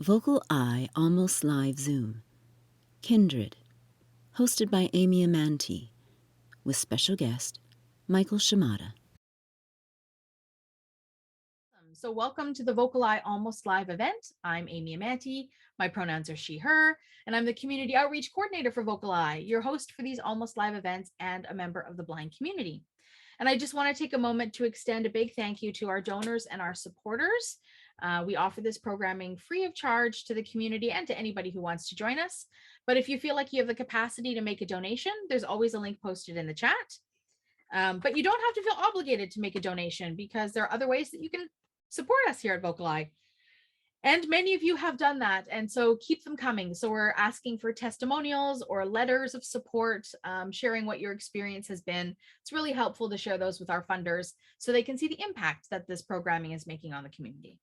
VocalEye Almost Live Zoom. Kindred. Hosted by Amy and Amantea. With special guest, Michael Shamata. So welcome to the VocalEye Almost Live event. I'm Amy Amantea. My pronouns are she, her, and I'm the Community Outreach Coordinator for VocalEye, your host for these Almost Live events and a member of the blind community. And I just want to take a moment to extend a big thank you to our donors and our supporters. We offer this programming free of charge to the community and to anybody who wants to join us. But if you feel like you have the capacity to make a donation, there's always a link posted in the chat. But you don't have to feel obligated to make a donation because there are other ways that you can support us here at VocalEye. And many of you have done that, and so keep them coming. So we're asking for testimonials or letters of support, sharing what your experience has been. It's really helpful to share those with our funders so they can see the impact that this programming is making on the community.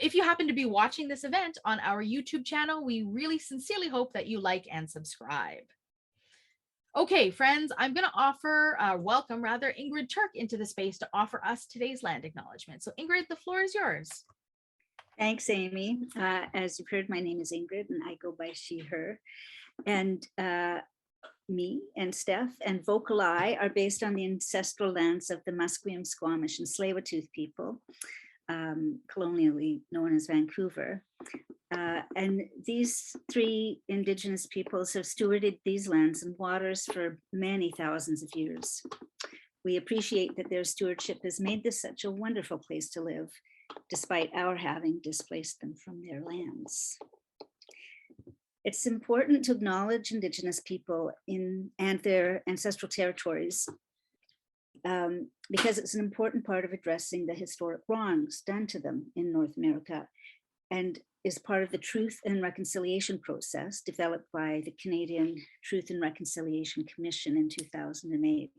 If you happen to be watching this event on our YouTube channel, we really sincerely hope that you like and subscribe. Okay, friends, I'm going to welcome Ingrid Turk into the space to offer us today's land acknowledgement. So Ingrid, the floor is yours. Thanks, Amy. As you've heard, my name is Ingrid and I go by she, her. And me and Steph and VocalEye are based on the ancestral lands of the Musqueam, Squamish, and Tsleil-Waututh people, colonially known as Vancouver. And these three Indigenous peoples have stewarded these lands and waters for many thousands of years. We appreciate that their stewardship has made this such a wonderful place to live, despite our having displaced them from their lands. It's important to acknowledge Indigenous people and their ancestral territories because it's an important part of addressing the historic wrongs done to them in North America and is part of the Truth and Reconciliation process developed by the Canadian Truth and Reconciliation Commission in 2008.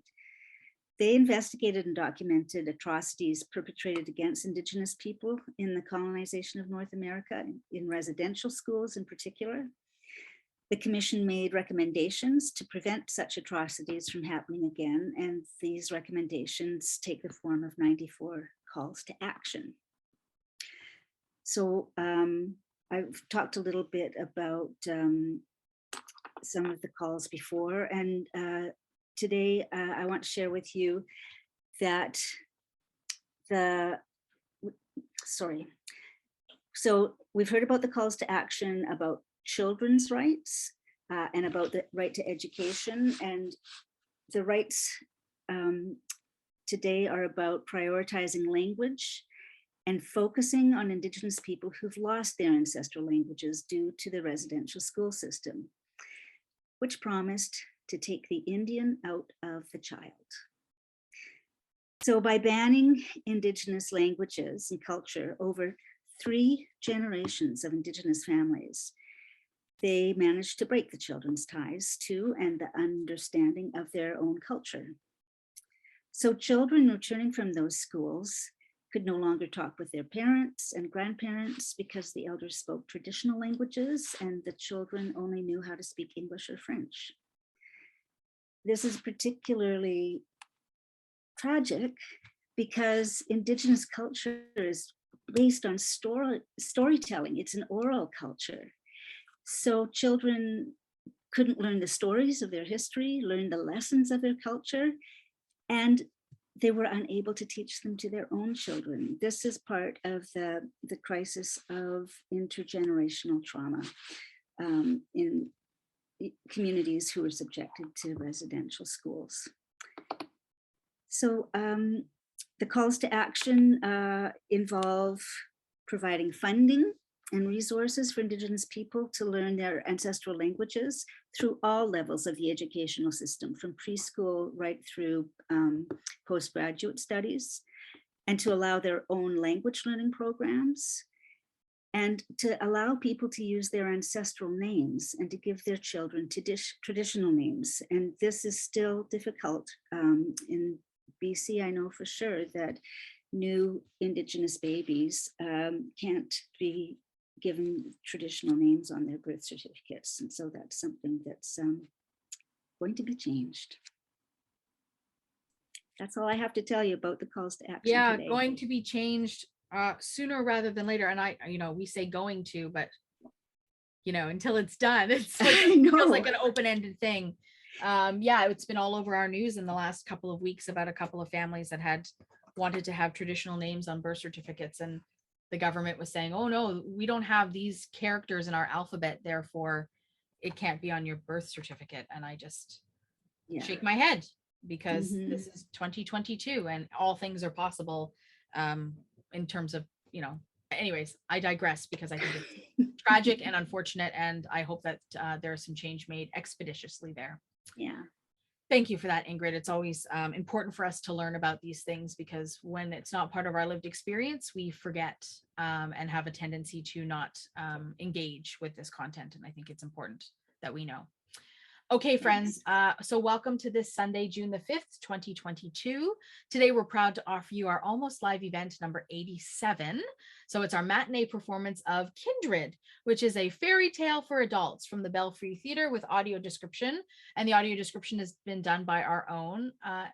They investigated and documented atrocities perpetrated against Indigenous people in the colonization of North America, in residential schools in particular. The commission made recommendations to prevent such atrocities from happening again, and these recommendations take the form of 94 calls to action. So I've talked a little bit about some of the calls before, and today I want to share with you that so we've heard about the calls to action about children's rights and about the right to education, and the rights today are about prioritizing language and focusing on Indigenous people who've lost their ancestral languages due to the residential school system, which promised to take the Indian out of the child. So by banning Indigenous languages and culture over 3 generations of Indigenous families, they managed to break the children's ties to and the understanding of their own culture. So children returning from those schools could no longer talk with their parents and grandparents because the elders spoke traditional languages and the children only knew how to speak English or French. This is particularly tragic because Indigenous culture is based on storytelling. It's an oral culture. So children couldn't learn the stories of their history, learn the lessons of their culture, and they were unable to teach them to their own children. This is part of the crisis of intergenerational trauma in communities who are subjected to residential schools. So the calls to action involve providing funding and resources for Indigenous people to learn their ancestral languages through all levels of the educational system, from preschool right through postgraduate studies, and to allow their own language learning programs, and to allow people to use their ancestral names and to give their children traditional names. And this is still difficult. In BC, I know for sure that new Indigenous babies can't be given traditional names on their birth certificates. And so that's something that's going to be changed. That's all I have to tell you about the calls to action today. Going to be changed. sooner rather than later. And I, we say going to, but until it's done, it's like, it feels like an open-ended thing. Yeah, it's been all over our news in the last couple of weeks about a couple of families that had wanted to have traditional names on birth certificates, and the government was saying, oh no, we don't have these characters in our alphabet, therefore it can't be on your birth certificate. And I just shake my head, because this is 2022 and all things are possible, in terms of, anyways, I digress, because I think it's tragic and unfortunate, and I hope that there's some change made expeditiously there. Yeah. Thank you for that, Ingrid. It's always important for us to learn about these things, because when it's not part of our lived experience, we forget, and have a tendency to not engage with this content. And I think it's important that we know. Okay, friends, so welcome to this Sunday, June the 5th, 2022. Today, we're proud to offer you our Almost Live event number 87. So it's our matinee performance of Kindred, which is a fairy tale for adults from the Belfry Theatre with audio description. And the audio description has been done by our own, I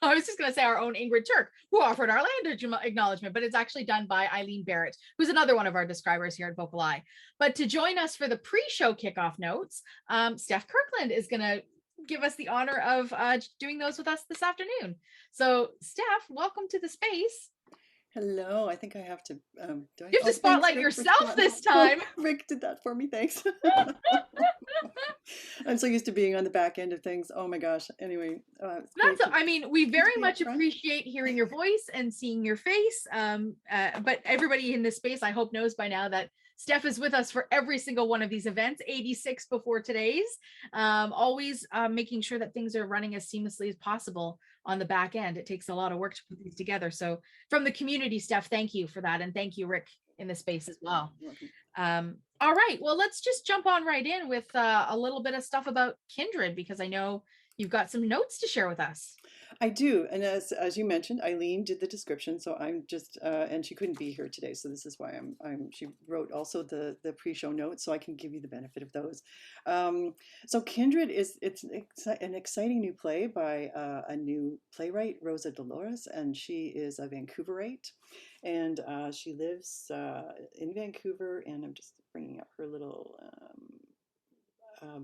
was just going to say our own Ingrid Turk, who offered our land acknowledgement, but it's actually done by Eileen Barrett, who's another one of our describers here at VocalEye. But to join us for the pre-show kickoff notes, Steph Kirkland is going to give us the honor of doing those with us this afternoon. So Steph, welcome to the space. Hello, I think I have to, you have to spotlight yourself this time. Rick did that for me, thanks. I'm so used to being on the back end of things. Oh my gosh, anyway. We very much appreciate hearing your voice and seeing your face. But everybody in this space, I hope, knows by now that Steph is with us for every single one of these events, 86 before today's, always making sure that things are running as seamlessly as possible on the back end. It takes a lot of work to put these together. So from the community, Steph, thank you for that. And thank you, Rick, in the space as well. All right, well, let's just jump on right in with a little bit of stuff about Kindred, because I know you've got some notes to share with us. I do, and as you mentioned, Eileen did the description, so I'm just and she couldn't be here today, so this is why she wrote also the pre-show notes, so I can give you the benefit of those. So Kindred it's an exciting new play by a new playwright, Rosa Dolores, and she is a Vancouverite, and she lives in Vancouver, and I'm just bringing up her little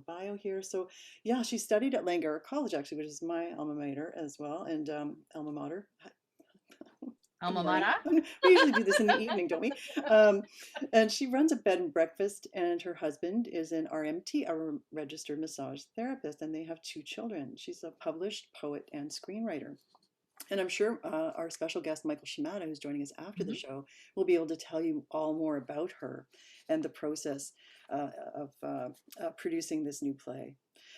bio here. So yeah, she studied at Langara College, actually, which is my alma mater as well, and alma mater. Alma mater. We usually do this in the evening, don't we? And she runs a bed and breakfast, and her husband is an RMT, a registered massage therapist, and they have 2 children. She's a published poet and screenwriter. And I'm sure our special guest, Michael Shamata, who's joining us after the show, will be able to tell you all more about her and the process of producing this new play.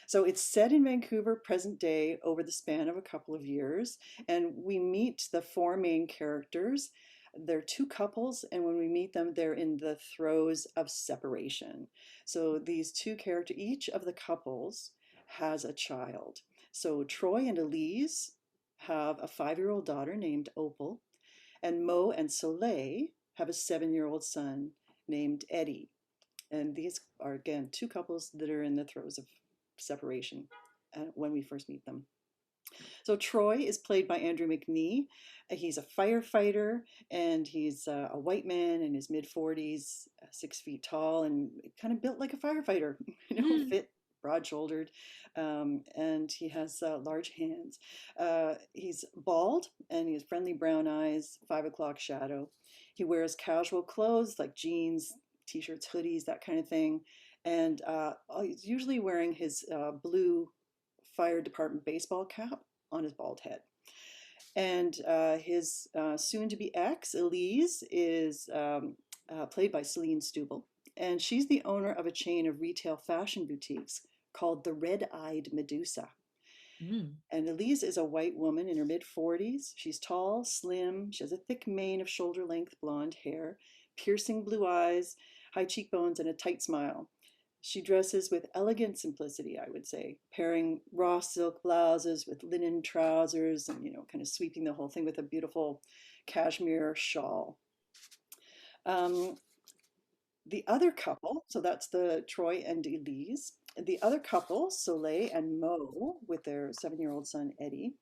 So it's set in Vancouver, present day, over the span of a couple of years. And we meet the 4 main characters. They're 2 couples, and when we meet them, they're in the throes of separation. So these 2 characters, each of the couples has a child. So Troy and Elise have a 5-year-old daughter named Opal, and Mo and Soleil have a 7-year-old son named Eddie. And these are, again, 2 couples that are in the throes of separation when we first meet them. So Troy is played by Andrew McNee. He's a firefighter, and he's a white man in his mid-40s, 6 feet tall, and kind of built like a firefighter, fit, broad-shouldered, and he has large hands. He's bald, and he has friendly brown eyes, 5 o'clock shadow. He wears casual clothes like jeans, t-shirts, hoodies, that kind of thing. And he's usually wearing his blue fire department baseball cap on his bald head. And his soon-to-be ex, Elise, is played by Celine Stubble. And she's the owner of a chain of retail fashion boutiques called the Red-Eyed Medusa. And Elise is a white woman in her mid-40s. She's tall, slim. She has a thick mane of shoulder-length blonde hair, piercing blue eyes, high cheekbones, and a tight smile. She dresses with elegant simplicity, I would say, pairing raw silk blouses with linen trousers and, kind of sweeping the whole thing with a beautiful cashmere shawl. The other couple, so that's the Troy and Elise. The other couple, Soleil and Mo, with their 7-year-old son, Eddie.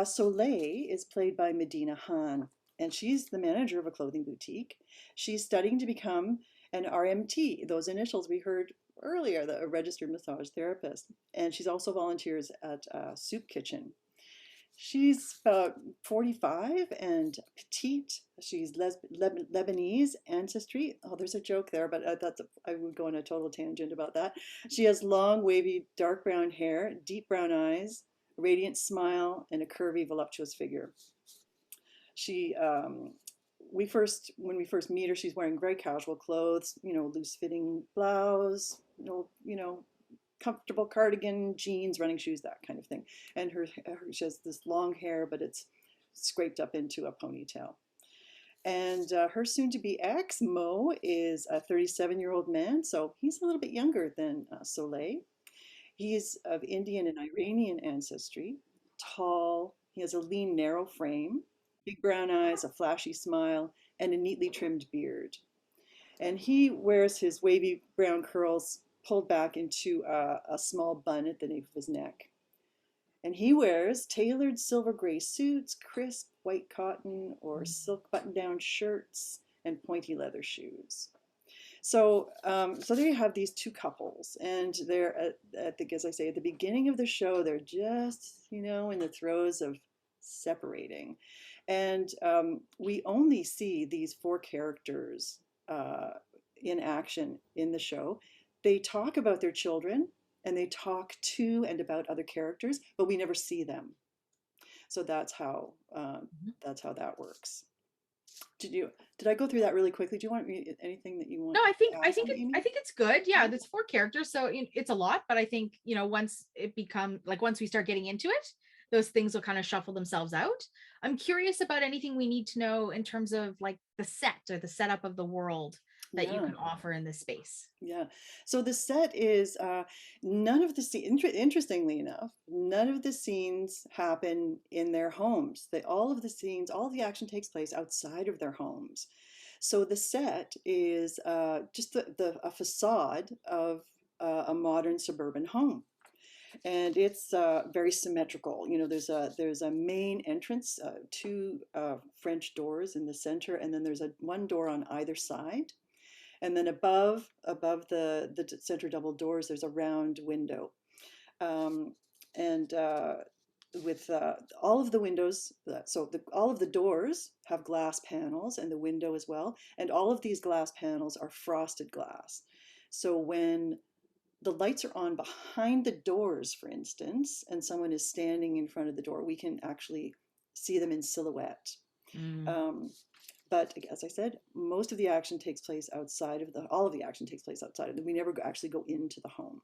Soleil is played by Medina Han, and she's the manager of a clothing boutique. She's studying to become an RMT, those initials we heard earlier, a registered massage therapist. And she's also volunteers at a soup kitchen. She's about 45 and petite. She's Lebanese ancestry. Oh, there's a joke there, but I would go on a total tangent about that. She has long, wavy, dark brown hair, deep brown eyes, a radiant smile, and a curvy, voluptuous figure. She, when we first meet her, she's wearing very casual clothes, loose-fitting blouse, comfortable cardigan, jeans, running shoes, that kind of thing. And she has this long hair, but it's scraped up into a ponytail. And her soon-to-be ex, Mo, is a 37-year-old man, so he's a little bit younger than Soleil. He's of Indian and Iranian ancestry, tall. He has a lean, narrow frame, big brown eyes, a flashy smile, and a neatly trimmed beard. And he wears his wavy brown curls pulled back into a small bun at the nape of his neck. And he wears tailored silver gray suits, crisp white cotton or silk button-down shirts, and pointy leather shoes. So there you have these two couples, and they're as I say, at the beginning of the show, they're just, in the throes of separating. And we only see these four characters in action in the show. They talk about their children, and they talk to and about other characters, but we never see them. So that's how that works. Did I go through that really quickly? Do you want anything that you want? No, I think Amy? it's good. Yeah, there's four characters, so it's a lot. But I think once we start getting into it, those things will kind of shuffle themselves out. I'm curious about anything we need to know in terms of like the set or the setup of the world that you can offer in this space. Yeah. So the set is none of the interestingly enough, none of the scenes happen in their homes. All of the action takes place outside of their homes. So the set is just a facade of a modern suburban home. And it's very symmetrical. There's a main entrance, two French doors in the center, and then there's one door on either side. And then above the center double doors, there's a round window. With all of the windows, all of the doors have glass panels, and the window as well. And all of these glass panels are frosted glass. So when the lights are on behind the doors, for instance, and someone is standing in front of the door, we can actually see them in silhouette. But as I said, most of the action takes place outside of all of the action takes place outside of we never actually go into the home.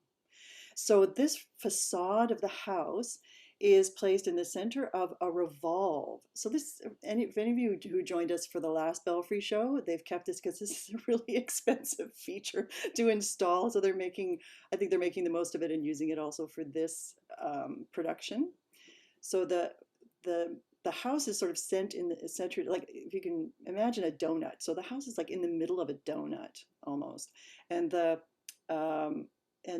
So this facade of the house is placed in the center of a revolve. So if any of you who joined us for the last Belfry show, they've kept this because this is a really expensive feature to install. So I think they're making the most of it and using it also for this production. So the house is sort of sent in the center, like if you can imagine a donut. So the house is like in the middle of a donut almost, and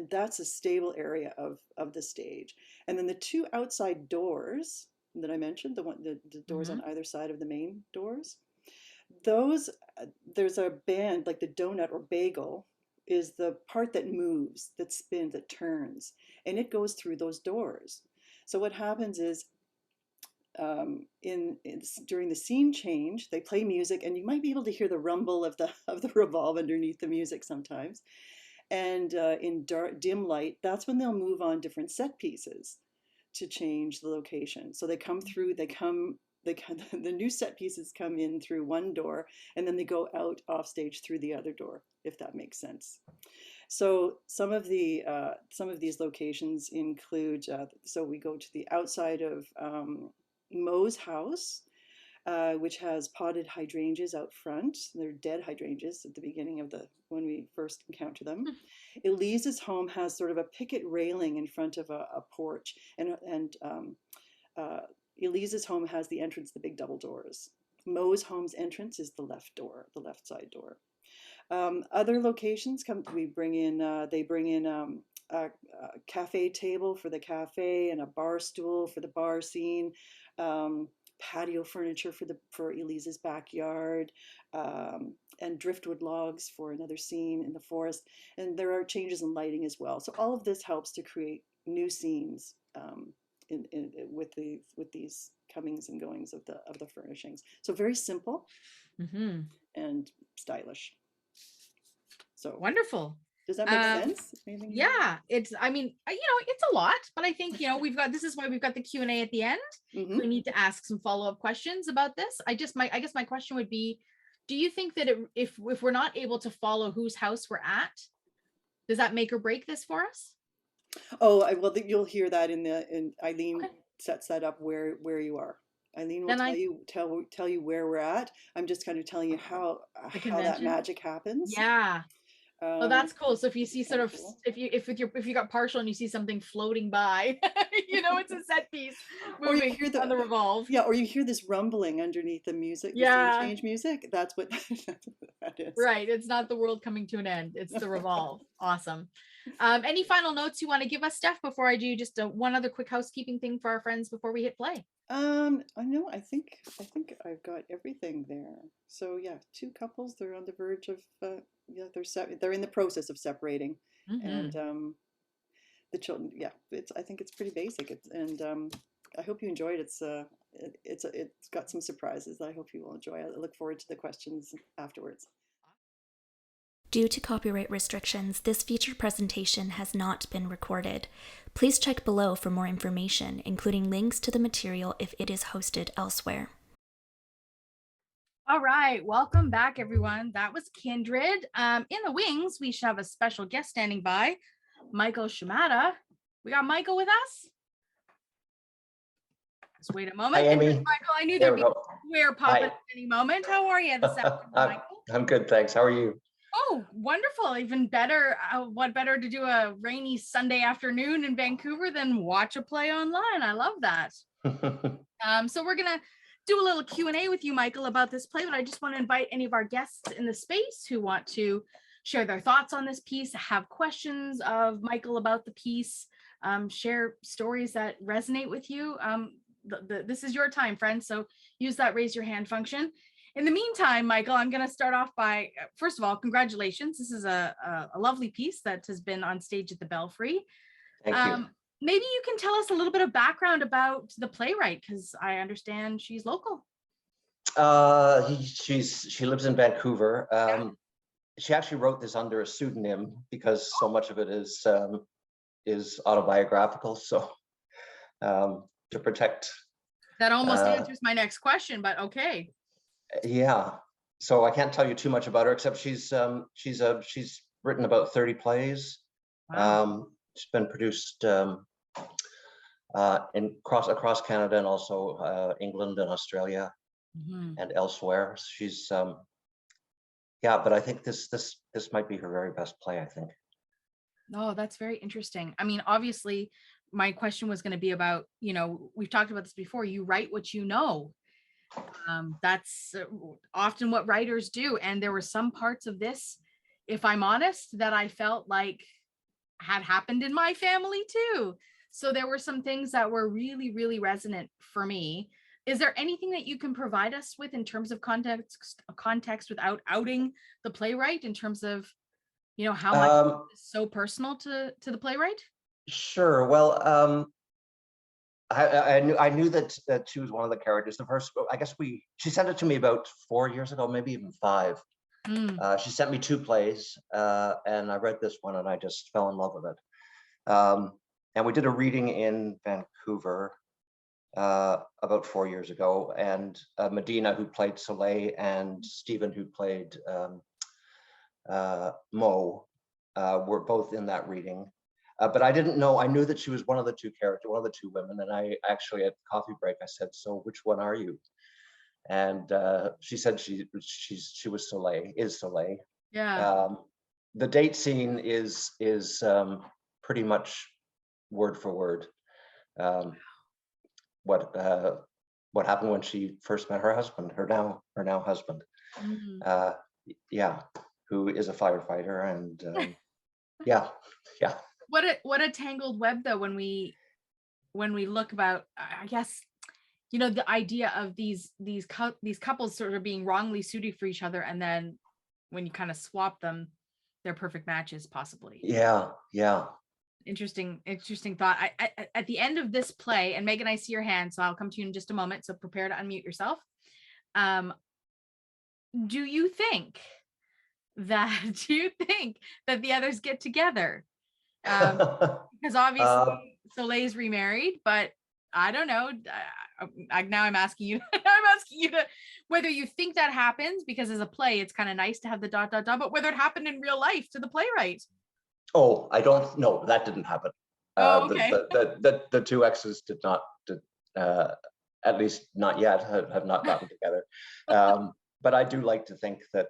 that's a stable area of the stage. And then the two outside doors that I mentioned, the doors on either side of the main doors, those there's a band, like the donut or bagel is the part that moves, that spins, that turns, and it goes through those doors. So what happens is during the scene change, they play music, and you might be able to hear the rumble of the revolve underneath the music sometimes. And in dim light, that's when they'll move on different set pieces to change the location. So they come through. The new set pieces come in through one door, and then they go out off stage through the other door, if that makes sense. So some of these locations include. So we go to the outside of Mo's house, which has potted hydrangeas out front. They're dead hydrangeas at the beginning of when we first encounter them. Elise's home has sort of a picket railing in front of a porch, and Elise's home has the entrance, the big double doors. Mo's home's entrance is the left side door. Other locations they bring in a cafe table for the cafe and a bar stool for the bar scene. patio furniture for Elise's backyard, and driftwood logs for another scene in the forest. And there are changes in lighting as well. So all of this helps to create new scenes with these comings and goings of the furnishings. So very simple and stylish. So Wonderful. does that make sense? Anything? Yeah, it's, I mean, it's a lot, but I think, this is why we've got the Q&A at the end. Mm-hmm. We need to ask some follow-up questions about this. I guess my question would be, do you think that if we're not able to follow whose house we're at, does that make or break this for us? Oh, well, you'll hear that in Eileen sets that up where you are. Eileen will tell you where we're at. I'm just kind of telling you how that magic happens. Yeah. Oh, that's cool. So if you see sort of cool. if you got partial and you see something floating by, it's a set piece moving, or you hear on the revolve. Yeah, or you hear this rumbling underneath the music, the scene change music. That's what that is. Right. It's not the world coming to an end. It's the revolve. Awesome. Any final notes you want to give us, Steph, before I do just one other quick housekeeping thing for our friends before we hit play? I think I've got everything there. So yeah, two couples, they're on the verge of they're in the process of separating, and the children. Yeah, I think it's pretty basic. I hope you enjoyed it. It's got some surprises that I hope you will enjoy. I look forward to the questions afterwards. Due to copyright restrictions, this featured presentation has not been recorded. Please check below for more information, including links to the material if it is hosted elsewhere. All right, welcome back, everyone. That was Kindred. In the wings, we should have a special guest standing by, Michael Shamata. We got Michael with us. Just wait a moment. Hi, Amy. Michael, I knew there'd be a square pop at any moment. How are you this afternoon, Michael? I'm good, thanks. How are you? Oh, wonderful. Even better. What better to do a rainy Sunday afternoon in Vancouver than watch a play online? I love that. So we're going to do a little Q&A with you, Michael, about this play, but I just want to invite any of our guests in the space who want to share their thoughts on this piece, have questions of Michael about the piece, share stories that resonate with you. This is your time, friends. So use that raise your hand function. In the meantime, Michael, I'm going to start off by, first of all, congratulations. This is a lovely piece that has been on stage at the Belfry. Thank you. Maybe you can tell us a little bit of background about the playwright, because I understand she's local. She lives in Vancouver. She actually wrote this under a pseudonym because so much of it is autobiographical. So to protect. That almost answers my next question, but okay. Yeah, so I can't tell you too much about her, except she's written about 30 plays. Wow. She's been produced across Canada and also England and Australia and elsewhere. She's but I think this might be her very best play, I think. Oh, that's very interesting. I mean, obviously, my question was going to be about, we've talked about this before. You write what you know. That's often what writers do. And there were some parts of this, if I'm honest, that I felt like had happened in my family too. So there were some things that were really, really resonant for me. Is there anything that you can provide us with in terms of context without outing the playwright, in terms of, how much is so personal to the playwright? Sure. Well, I knew that she was one of the characters. The first, I guess she sent it to me about 4 years ago, maybe even 5. She sent me 2 plays, and I read this one and I just fell in love with it. And we did a reading in Vancouver about 4 years ago, and Medina, who played Soleil, and Stephen, who played Mo, were both in that reading. But I didn't know. I knew that she was one of the 2 characters, one of the 2 women. And I actually, at coffee break, I said, "So which one are you?" And she said she was Soleil, is Soleil. Yeah. The date scene is pretty much word for word what happened when she first met her husband, her now husband. Who is a firefighter, and yeah. What a tangled web, though, when we look about, I guess, you know, the idea of these couples sort of being wrongly suited for each other, and then when you kind of swap them, they're perfect matches, possibly. Yeah. Interesting thought. I at the end of this play, and Megan, I see your hand, so I'll come to you in just a moment. So prepare to unmute yourself. Do you think that the others get together? Because obviously Soleil's remarried, but I don't know. Now I'm asking you. I'm asking you to whether you think that happens, because as a play, it's kind of nice to have the ... but whether it happened in real life to the playwright. Oh, I don't know. That didn't happen. Oh, okay. The two exes did not, at least not yet, have not gotten together. But I do like to think that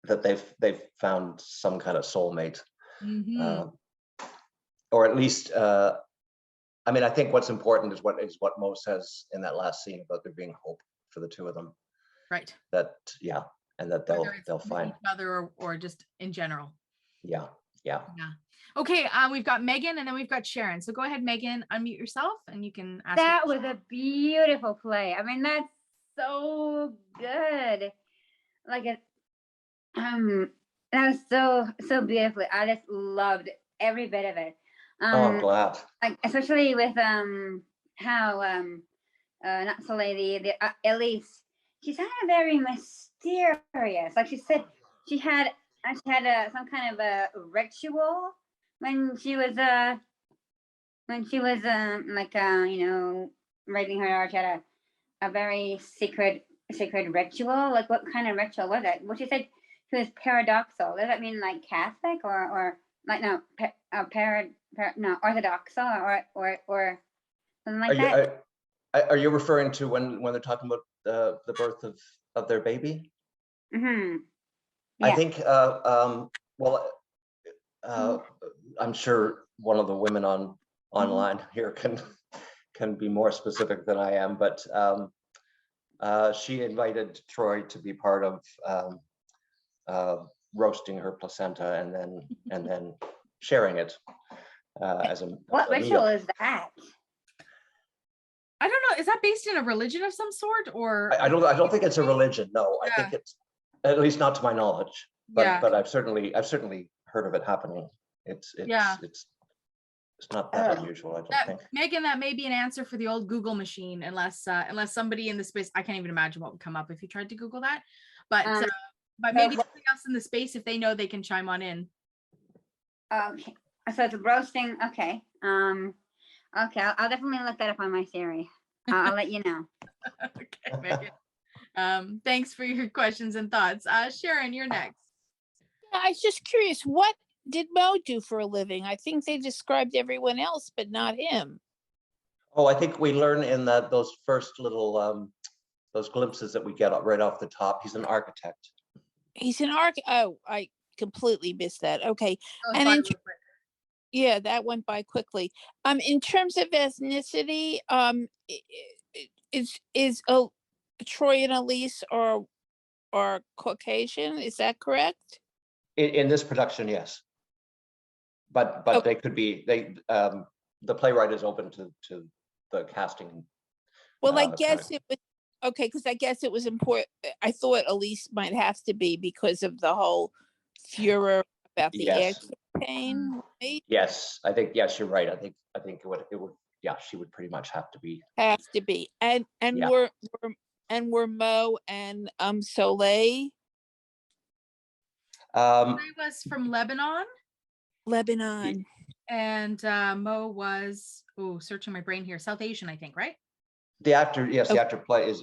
that they've found some kind of soulmate, or at least. I mean, I think what's important is what Mo says in that last scene about there being hope for the two of them. Right. That and that they'll find each other or just in general. Yeah. Okay, we've got Megan and then we've got Sharon. So go ahead, Megan, unmute yourself and you can ask. That was a beautiful play. I mean, that's so good. Like it, that was so beautifully. I just loved every bit of it. I'm glad. Like especially with how not Soleil, the Elise, she's kind of very mysterious. Like she said, she had some kind of a ritual when she was you know, raising her daughter. She had a very secret ritual. Like what kind of ritual was it? Well, she said she was paradoxal. Does that mean like Catholic or like no orthodoxal or something like that? Are you referring to when they're talking about the birth of their baby? Mm-hmm. Yeah. I think I'm sure one of the women online here can be more specific than I am, but she invited Troy to be part of roasting her placenta and then sharing it as a what ritual is that? I don't know. Is that based in a religion of some sort, or I don't think it's a religion. No, I think it's, at least not to my knowledge. But I've certainly heard of it happening. It's not that unusual, I don't think. Megan, that may be an answer for the old Google machine, unless somebody in the space, I can't even imagine what would come up if you tried to Google that. But maybe something else in the space, if they know, they can chime on in. Okay, so it's roasting. Okay. Okay, I'll definitely look that up on my Siri. I'll let you know. Okay, Megan. Thanks for your questions and thoughts. Sharon, you're next. Yeah, I was just curious, what did Mo do for a living? I think they described everyone else, but not him. Oh, I think we learn in those first little those glimpses that we get right off the top. He's an architect. He's an architect. Oh, I completely missed that. Okay, and yeah, that went by quickly. In terms of ethnicity, is Troy and Elise are Caucasian? Is that correct? In this production, yes. But okay. They could be. The playwright is open to the casting. Well, I guess it was okay because I guess it was important. I thought Elise might have to be because of the whole furor about the ad campaign. Right? Yes, I think yes, you're right. I think it would yeah, she would pretty much have to be. And were Mo and Soleil. Soleil was from Lebanon. And Mo was searching my brain here, South Asian, I think, right? The actor, yes, the actor play is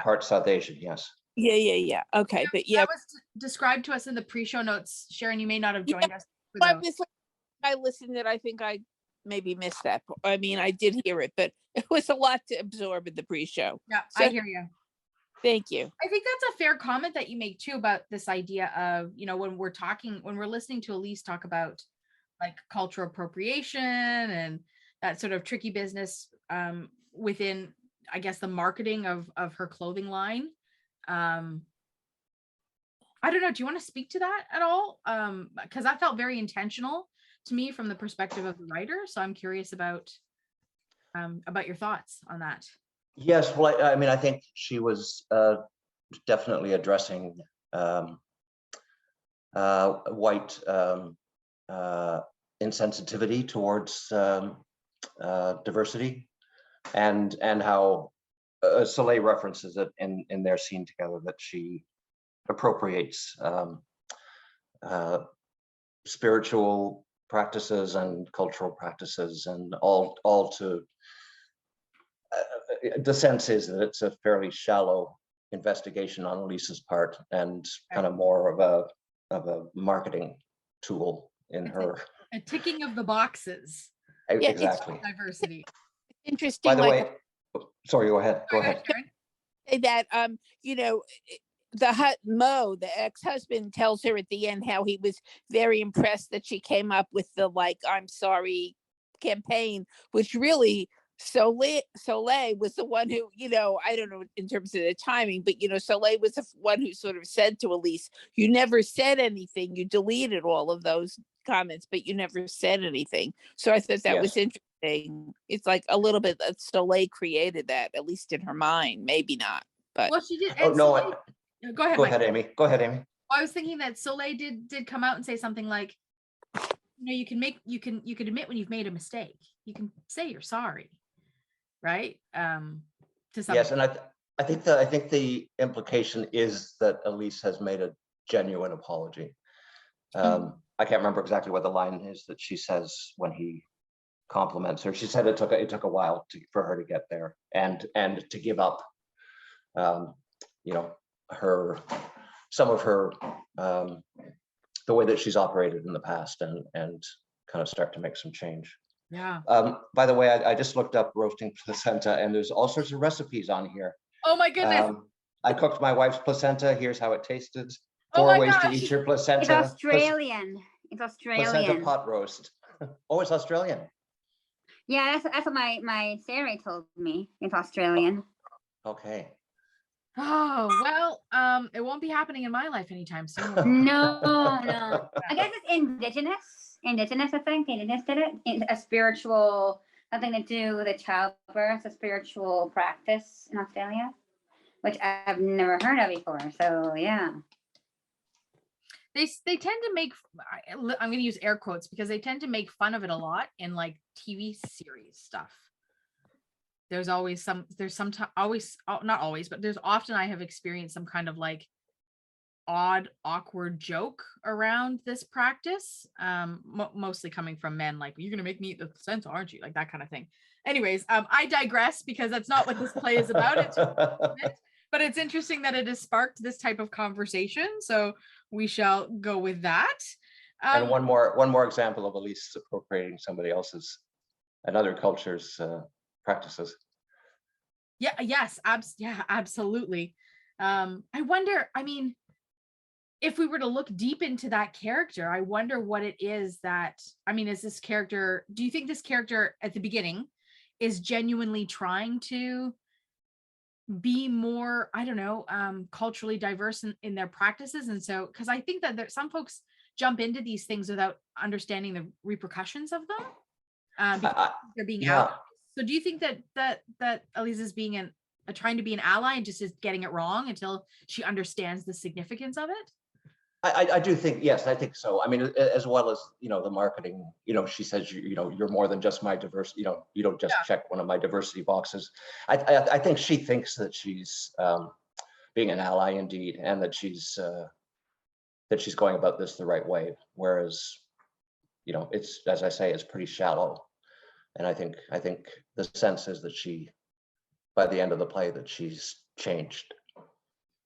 part South Asian, yes. Yeah. Okay, but yeah, that was described to us in the pre-show notes. Sharon, you may not have joined us. I listened and I think I maybe missed that. I mean, I did hear it, but it was a lot to absorb in the pre-show. Yeah, so, I hear you. Thank you. I think that's a fair comment that you make too about this idea of, you know, when we're listening to Elise talk about like cultural appropriation and that sort of tricky business within, I guess, the marketing of her clothing line. I don't know. Do you want to speak to that at all? Because that felt very intentional to me from the perspective of the writer. So I'm curious about. about your thoughts on that. Yes, well, I mean, I think she was definitely addressing white insensitivity towards diversity, and how Soleil references it in their scene together, that she appropriates spiritual practices and cultural practices, and all to the sense is that it's a fairly shallow investigation on Elise's part, and kind of more of a marketing tool in her. A ticking of the boxes. Exactly. Diversity. Interesting. By the way, sorry, go ahead. Go ahead. That you know, Mo, the ex-husband, tells her at the end how he was very impressed that she came up with the "I'm sorry" campaign, which really Soleil was the one who, I don't know in terms of the timing, but Soleil was the one who sort of said to Elise, "You never said anything. You deleted all of those comments, but you never said anything." So I thought that was interesting. It's like a little bit that Soleil created that, at least in her mind. Maybe not, but well, she did. Oh no! Go ahead. Go ahead, Amy. Go ahead, Amy. I was thinking that Soleil did come out and say something like, you can admit when you've made a mistake. You can say you're sorry, right? To some. Yes, and I think the implication is that Elise has made a genuine apology. I can't remember exactly what the line is that she says when he compliments her. She said it took a while for her to get there, and to give up, some of her the way that she's operated in the past, and kind of start to make some change. Yeah. By the way, I just looked up roasting placenta, and there's all sorts of recipes on here. Oh my goodness. I cooked my wife's placenta. Here's how it tasted. 4 ways to eat your placenta. It's Australian. It's Australian. Placenta pot roast. Oh, it's Australian. Yeah, that's what my Sarah told me. It's Australian. Okay. Oh, well, it won't be happening in my life anytime soon. No. I guess it's indigenous. Indigenous, I think. Indigenous did it. It's a spiritual, nothing to do with a childbirth, a spiritual practice in Australia, which I've never heard of before. So yeah. They tend to make, I'm going to use air quotes, because they tend to make fun of it a lot in like TV series stuff. There's often I have experienced some kind of like odd, awkward joke around this practice, mostly coming from men, like, "You're gonna make me eat the placenta, aren't you?" Like that kind of thing. Anyways, I digress, because that's not what this play is about. But it's interesting that it has sparked this type of conversation, so we shall go with that. And one more example of Elise appropriating somebody else's and other cultures' practices. Yeah. Yes. Absolutely. I wonder. I mean, if we were to look deep into that character, I wonder what it is that. I mean, is this character? Do you think this character at the beginning is genuinely trying to be more, I don't know, culturally diverse in their practices? And so, because I think that some folks jump into these things without understanding the repercussions of them, because they're being allies. So do you think that Elise is being trying to be an ally and just is getting it wrong until she understands the significance of it? I do think, yes, I think so. I mean, as well as, the marketing, she says, you're more than just my diversity, you don't just check one of my diversity boxes. I think she thinks that she's being an ally indeed, and that she's going about this the right way. Whereas, it's, as I say, it's pretty shallow. And I think the sense is that she, by the end of the play, that she's changed.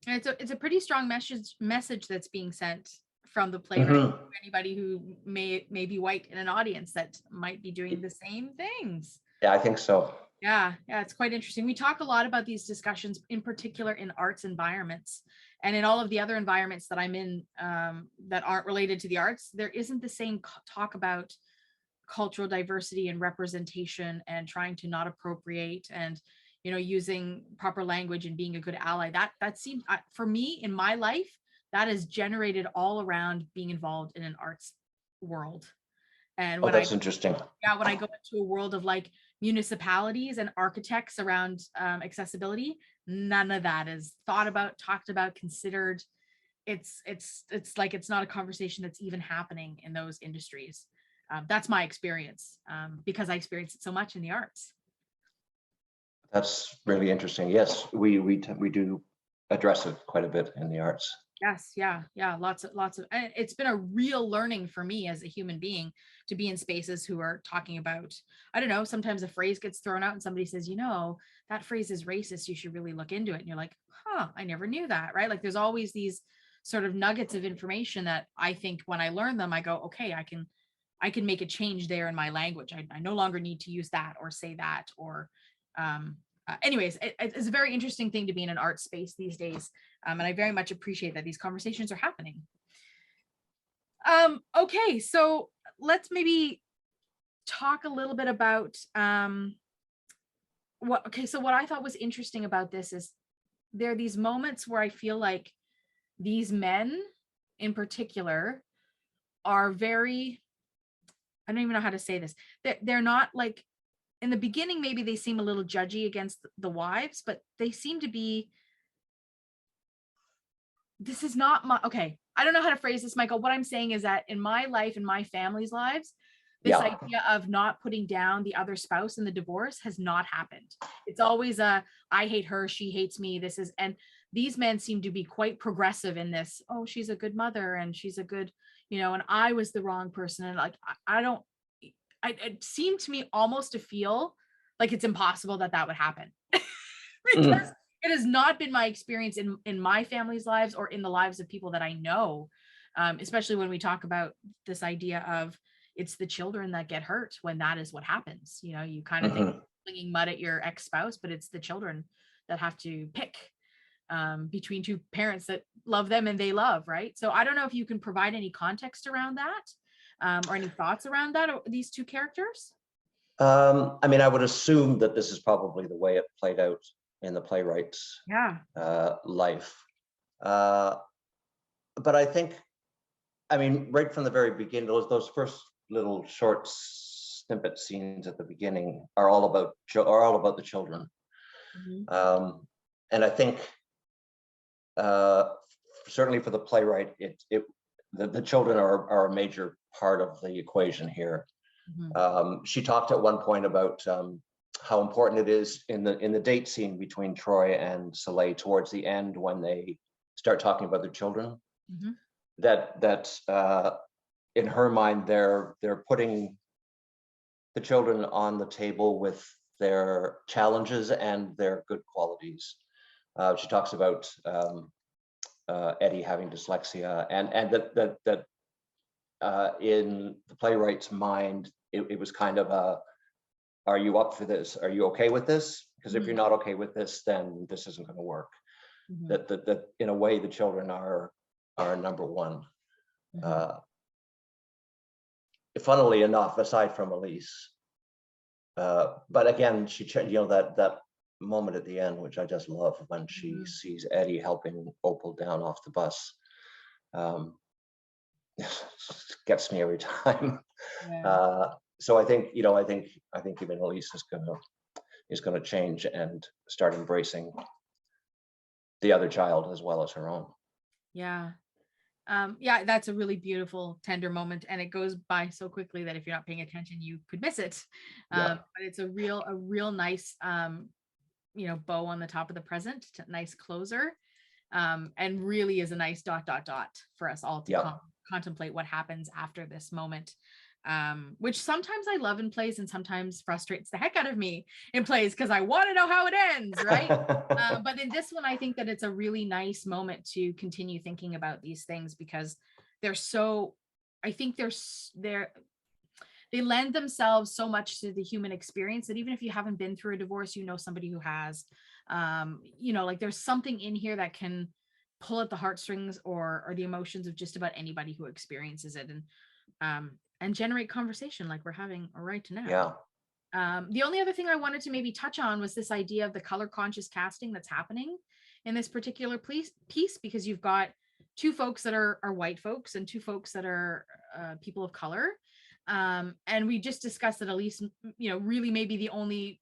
And it's a pretty strong message that's being sent from the playwright to anybody who may be white in an audience that might be doing the same things. Yeah, I think so. Yeah, it's quite interesting. We talk a lot about these discussions, in particular in arts environments, and in all of the other environments that I'm in that aren't related to the arts. There isn't the same talk about cultural diversity and representation, and trying to not appropriate, and using proper language and being a good ally. That seems, for me in my life, that is generated all around being involved in an arts world. And that's interesting. Yeah, when I go into a world of like municipalities and architects around accessibility, none of that is thought about, talked about, considered. It's like it's not a conversation that's even happening in those industries. That's my experience, because I experience it so much in the arts. That's really interesting. Yes, we do address it quite a bit in the arts. Yes, yeah, lots of, and it's been a real learning for me as a human being to be in spaces who are talking about, I don't know, sometimes a phrase gets thrown out and somebody says, you know, that phrase is racist, you should really look into it. And you're like, huh, I never knew that, right? Like there's always these sort of nuggets of information that I think when I learn them, I go, okay, I can make a change there in my language. I no longer need to use that or say that, or anyways, it's a very interesting thing to be in an art space these days. And I very much appreciate that these conversations are happening. Okay, so let's maybe talk a little bit about what I thought was interesting about this is there are these moments where I feel like these men in particular are very, I don't even know how to say this. They're not like, in the beginning, maybe they seem a little judgy against the wives, but they seem to be, this is not my, okay, I don't know how to phrase this, Michael. What I'm saying is that in my life, in my family's lives, this idea of not putting down the other spouse in the divorce has not happened. It's always I hate her, she hates me. This is, and these men seem to be quite progressive in this. Oh, she's a good mother and she's a good, you know, and I was the wrong person. And like, it seemed to me almost to feel like it's impossible that would happen because it has not been my experience in my family's lives or in the lives of people that I know, especially when we talk about this idea of it's the children that get hurt when that is what happens. You know, you kind of think flinging mud at your ex-spouse, but it's the children that have to pick between two parents that love them and they love, right? So I don't know if you can provide any context around that or any thoughts around that, or these two characters. I mean, I would assume that this is probably the way it played out in the playwright's life. But I think, I mean, right from the very beginning, those first little short snippet scenes at the beginning are all about the children. And I think certainly for the playwright, the children are a major part of the equation here. She talked at one point about how important it is in the date scene between Troy and Soleil towards the end when they start talking about their children. That in her mind they're putting the children on the table with their challenges and their good qualities. She talks about Eddie having dyslexia, and that in the playwright's mind, it was kind of a, are you up for this? Are you okay with this? Because if you're not okay with this, then this isn't going to work. That in a way, the children are number one. Funnily enough, aside from Elise, but again, she, you know, that moment at the end, which I just love, when she sees Eddie helping Opal down off the bus, gets me every time. So I think, you know, I think even Elise is gonna change and start embracing the other child as well as her own. Yeah, that's a really beautiful, tender moment, and it goes by so quickly that if you're not paying attention, you could miss it. But it's a real nice, you know, bow on the top of the present, nice closer, and really is a nice ... for us all to contemplate what happens after this moment, which sometimes I love in plays and sometimes frustrates the heck out of me in plays because I want to know how it ends, right? But in this one, I think that it's a really nice moment to continue thinking about these things because they're so, I think they lend themselves so much to the human experience that even if you haven't been through a divorce, you know somebody who has, you know, like there's something in here that can pull at the heartstrings or the emotions of just about anybody who experiences it, and generate conversation like we're having right now. The only other thing I wanted to maybe touch on was this idea of the color conscious casting that's happening in this particular piece, because you've got two folks that are white folks and two folks that are people of color. And we just discussed that Elise, really maybe the only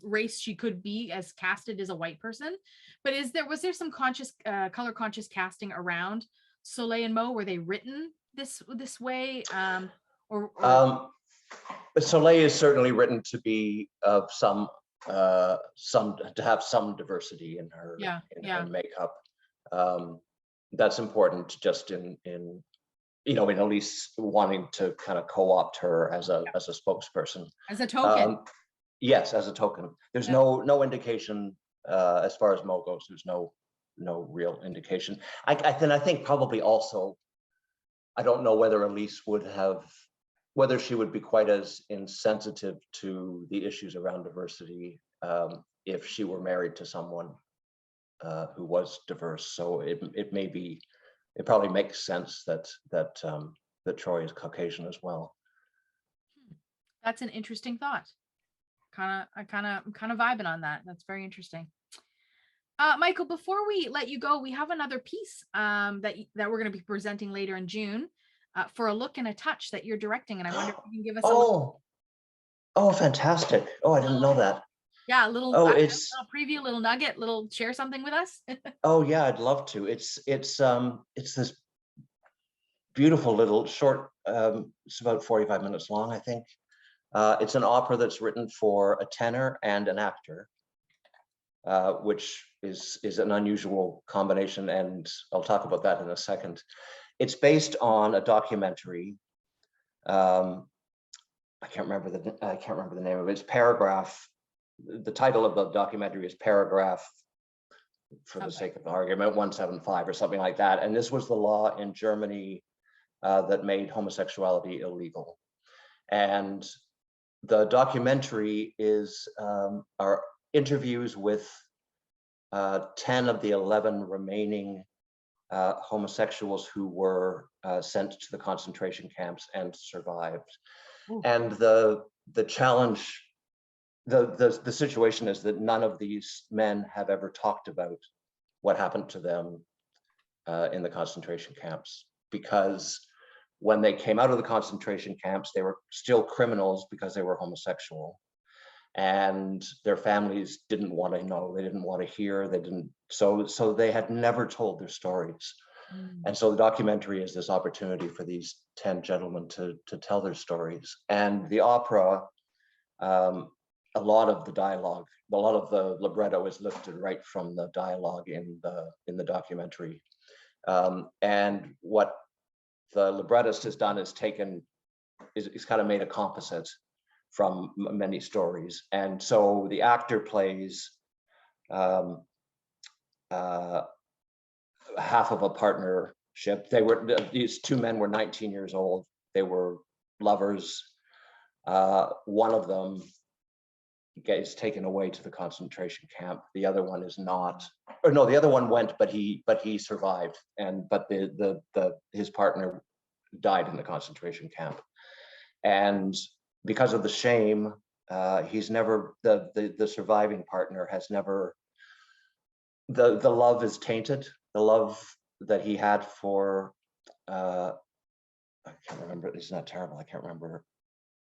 race she could be as casted as a white person. But was there some conscious color conscious casting around Soleil and Mo? Were they written this way? But Soleil is certainly written to be of some to have some diversity in her her makeup. That's important, just in Elise wanting to kind of co-opt her as a spokesperson, as a token. Yes, as a token. There's no indication as far as Mo goes. There's no real indication. I think probably also, I don't know whether Elise whether she would be quite as insensitive to the issues around diversity if she were married to someone who was diverse. So it probably makes sense that Troy is Caucasian as well. That's an interesting thought. I'm kind of vibing on that. That's very interesting. Michael, before we let you go, we have another piece that we're going to be presenting later in June for A Look and a Touch that you're directing, and I wonder if you can give us a fantastic! Oh, I didn't know that. Yeah, a little preview, a little nugget, share something with us. Oh yeah, I'd love to. It's this beautiful little short. It's about 45 minutes long, I think. It's an opera that's written for a tenor and an actor, which is an unusual combination, and I'll talk about that in a second. It's based on a documentary. I can't remember the name of it. It's Paragraph. The title of the documentary is Paragraph, for the sake of the argument, 175 or something like that. And this was the law in Germany that made homosexuality illegal. And the documentary are interviews with 10 of the 11 remaining homosexuals who were sent to the concentration camps and survived. Ooh. And the challenge, the situation is that none of these men have ever talked about what happened to them in the concentration camps, because when they came out of the concentration camps, they were still criminals because they were homosexual, and their families didn't want to know, they didn't want to hear, so they had never told their stories. And so the documentary is this opportunity for these 10 gentlemen to tell their stories. And the opera, a lot of the dialogue, a lot of the libretto is lifted right from the dialogue in the documentary. And what the librettist has done is is kind of made a composite from many stories. And so the actor plays half of a partnership. These two men were 19 years old. They were lovers. One of them is taken away to the concentration camp. The other one is not, or no, the other one went, but he survived. But his partner died in the concentration camp. And because of the shame, he's never, the surviving partner has never, the love is tainted. The love that he had for, I can't remember, it's not terrible, I can't remember.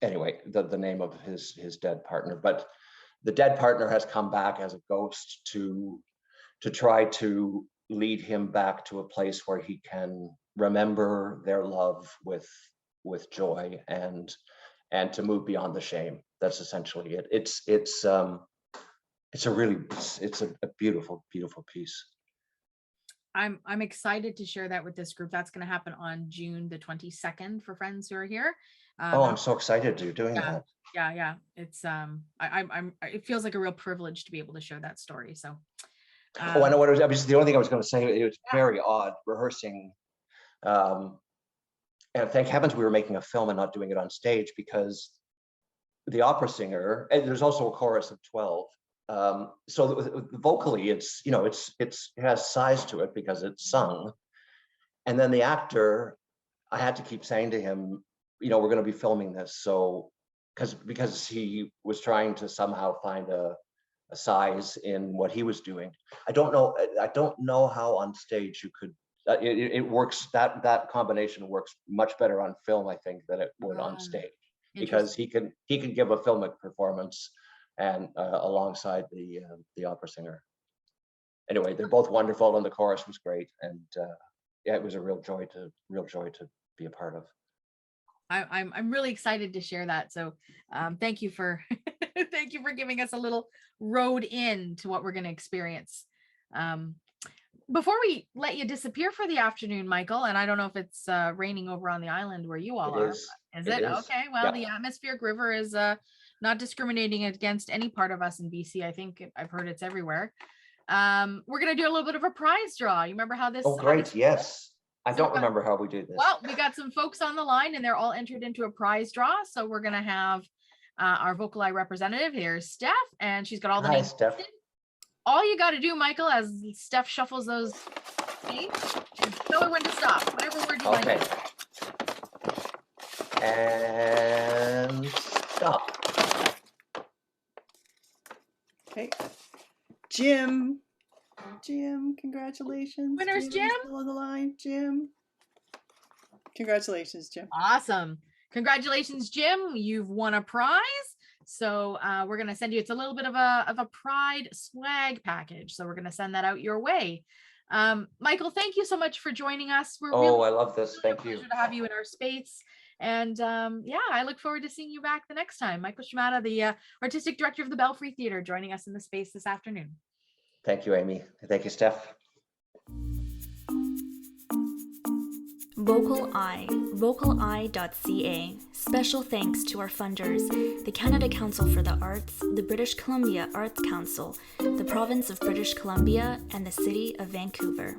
Anyway, the name of his dead partner, but the dead partner has come back as a ghost to try to lead him back to a place where he can remember their love with joy and to move beyond the shame. That's essentially it. It's a beautiful, beautiful piece. I'm excited to share that with this group. That's going to happen on June the 22nd for friends who are here. I'm so excited you're doing that. Yeah. It's it feels like a real privilege to be able to share that story. So. I know what it was. The only thing I was going to say, it was very odd rehearsing. And thank heavens we were making a film and not doing it on stage, because the opera singer, and there's also a chorus of 12. So vocally, it has size to it because it's sung. And then the actor, I had to keep saying to him, we're going to be filming this. So, because he was trying to somehow find a size in what he was doing. I don't know how on stage you could it works, that combination works much better on film, I think, than it would on stage, because he can give a filmic performance and alongside the opera singer. Anyway, they're both wonderful, and the chorus was great, and yeah, it was a real joy to be a part of. I'm really excited to share that. So thank you for thank you for giving us a little road in to what we're going to experience. Before we let you disappear for the afternoon, Michael, and I don't know if it's raining over on the island where you all are. Is it? Okay. Well, yeah. The atmospheric river is not discriminating against any part of us in BC. I think I've heard it's everywhere. We're going to do a little bit of a prize draw. You remember how this? Oh, great. Yes. I don't remember how we do this. Well, we got some folks on the line and they're all entered into a prize draw. So we're going to have our VocalEye representative here, Steph, and she's got all the names. Steph. All you got to do, Michael, as Steph shuffles those names, is tell her when to stop, whatever word you like. Okay. And stop. Okay. Jim, congratulations. Winners, Jim. Still on the line, Jim. Congratulations, Jim. Awesome. Congratulations, Jim. You've won a prize. So we're going to send you, it's a little bit of a Pride swag package. So we're going to send that out your way. Michael, thank you so much for joining us. We're really, I love this. Thank you. Pleasure to have you in our space. And yeah, I look forward to seeing you back the next time. Michael Shamata, the artistic director of the Belfry Theatre, joining us in the space this afternoon. Thank you, Amy. Thank you, Steph. VocalEye, vocaleye.ca. Special thanks to our funders, the Canada Council for the Arts, the British Columbia Arts Council, the Province of British Columbia, and the City of Vancouver.